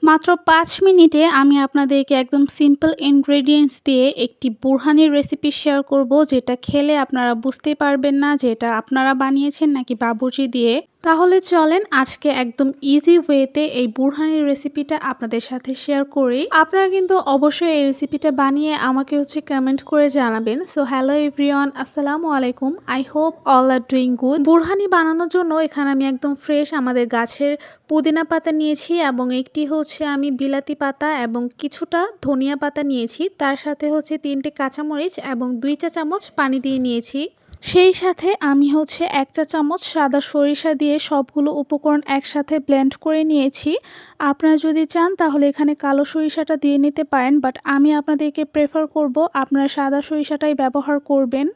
মাত্র ৫ মিনিটে আমি আপনাদেরকে একদম সিম্পল ইনগ্রেডিয়েন্টস দিয়ে একটি বুরহানির রেসিপি শেয়ার করব, যেটা খেলে আপনারা বুঝতেই পারবেন না যে এটা আপনারা বানিয়েছেন নাকি বাবুর্চি দিয়ে। তাহলে চলেন আজকে একদম ইজি ওয়েতে এই বুরহানির রেসিপিটা আপনাদের সাথে শেয়ার করি। আপনারা কিন্তু অবশ্যই এই রেসিপিটা বানিয়ে আমাকে কমেন্ট করে জানাবেন। সো হ্যালো এভরিওয়ান, আসসালামু আলাইকুম। I hope all are doing good. Borhani বানানোর জন্য এখানে আমি একদম ফ্রেশ আমাদের গাছের পুদিনা পাতা নিয়েছি এবং একটি আমি বিলাতি পাতা এবং কিছুটা ধনিয়া পাতা নিয়েছি। তার সাথে 3টে কাঁচামরিচ এবং 2 চা চামচ পানি দিয়ে নিয়েছি। সেই সাথে আমি 1 চা চামচ সাদা সরিষা দিয়ে সবগুলো উপকরণ একসাথে ব্লেন্ড করে নিয়েছি। আপনারা যদি চান তাহলে এখানে কালো সরিষাটা দিয়ে নিতে পারেন, বাট আমি আপনাদেরকে প্রেফার করব আপনারা সাদা সরিষাটাই ব্যবহার করবেন।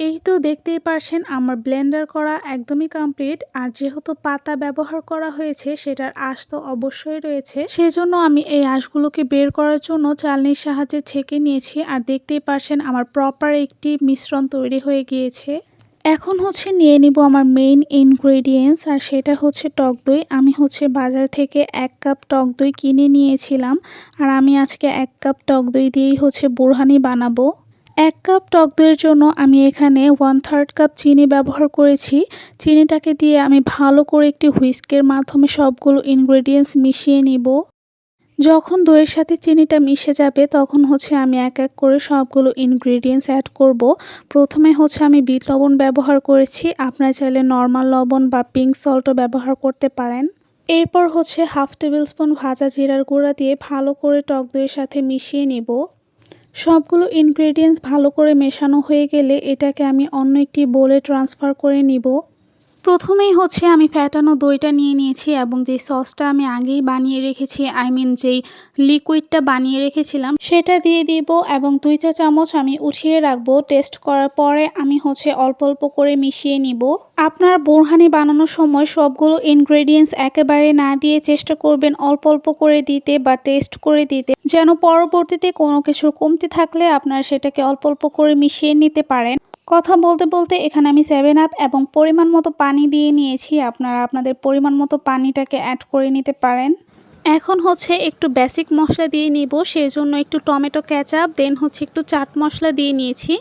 এই তো দেখতেই পারছেন আমার ব্লেন্ডার করা একদমই কমপ্লিট। আর যেহেতু পাতা ব্যবহার করা হয়েছে সেটার আঁশ তো অবশ্যই রয়েছে, সেজন্য আমি এই আঁশগুলোকে বের করার জন্য চালনির সাহায্যে ছেঁকে নিয়েছি। আর দেখতেই পারছেন আমার প্রপার একটি মিশ্রণ তৈরি হয়ে গিয়েছে। এখন নিয়ে নিব আমার মেইন ইনগ্রেডিয়েন্টস, আর সেটা টক দই। আমি বাজার থেকে 1 কাপ টক দই কিনে নিয়েছিলাম, আর আমি আজকে 1 কাপ টক দই দিয়েই বুরহানি বানাবো। 1 কাপ টক দইয়ের জন্য আমি এখানে 1/3 কাপ চিনি ব্যবহার করেছি। চিনিটাকে দিয়ে আমি ভালো করে একটি হুইস্কের মাধ্যমে সবগুলো ইনগ্রেডিয়েন্টস মিশিয়ে নিব। যখন দইয়ের সাথে চিনিটা মিশে যাবে তখন আমি এক এক করে সবগুলো ইনগ্রেডিয়েন্টস অ্যাড করব। প্রথমে আমি বিট লবণ ব্যবহার করেছি, আপনারা চাইলে নর্মাল লবণ বা পিঙ্ক সল্টও ব্যবহার করতে পারেন। এরপর 1/2 টেবিল স্পুন ভাজা জিরার গুঁড়া দিয়ে ভালো করে টক দইয়ের সাথে মিশিয়ে নেব। সবগুলো ইনগ্রেডিয়েন্টস ভালো করে মেশানো হয়ে গেলে এটাকে আমি অন্য একটি বোলে ট্রান্সফার করে নিব। প্রথমেই আমি ফ্যাটানো দইটা নিয়ে নিয়েছি এবং যে সসটা আমি আগেই বানিয়ে রেখেছি, যেই লিকুইডটা বানিয়ে রেখেছিলাম সেটা দিয়ে দিব এবং 2 চা চামচ আমি উঠিয়ে রাখবো। টেস্ট করার পরে আমি অল্প অল্প করে মিশিয়ে নিব। আপনার বুরহানি বানানোর সময় সবগুলো ইনগ্রেডিয়েন্টস একেবারে না দিয়ে চেষ্টা করবেন অল্প অল্প করে দিতে বা টেস্ট করে দিতে, যেন পরবর্তীতে কোনো কিছুর কমতি থাকলে আপনারা সেটাকে অল্প অল্প করে মিশিয়ে নিতে পারেন। কথা বলতে বলতে এখানে আমি 7 আপ এবং পরিমাণ মতো পানি দিয়ে নিয়েছি। আপনারা আপনাদের পরিমাণ মতো পানিটাকে অ্যাড করে নিতে পারেন। এখন একটু বেসিক মশলা দিয়ে নিব, সেই জন্য একটু টমেটো কেচাপ, দেন একটু চাট মশলা দিয়ে নিয়েছি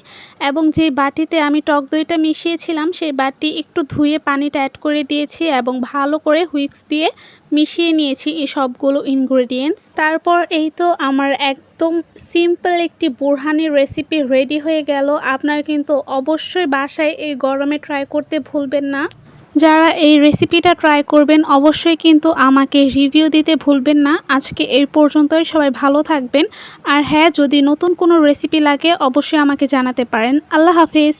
এবং যে বাটিতে আমি টক দইটা মিশিয়েছিলাম সেই বাটি একটু ধুয়ে পানিটা অ্যাড করে দিয়েছি এবং ভালো করে হুইস্ক দিয়ে মিশিয়ে নিয়েছি এই সবগুলো ইনগ্রেডিয়েন্টস। তারপর এই তো আমার একদম সিম্পল একটি বুরহানির রেসিপি রেডি হয়ে গেল। আপনারা কিন্তু অবশ্যই বাসায় এই গরমে ট্রাই করতে ভুলবেন না। যারা এই রেসিপিটা ট্রাই করবেন অবশ্যই কিন্তু আমাকে রিভিউ দিতে ভুলবেন না। আজকে এই পর্যন্তই, সবাই ভালো থাকবেন। আর হ্যাঁ, যদি নতুন কোনো রেসিপি লাগে অবশ্যই আমাকে জানাতে পারেন। আল্লাহ হাফেজ।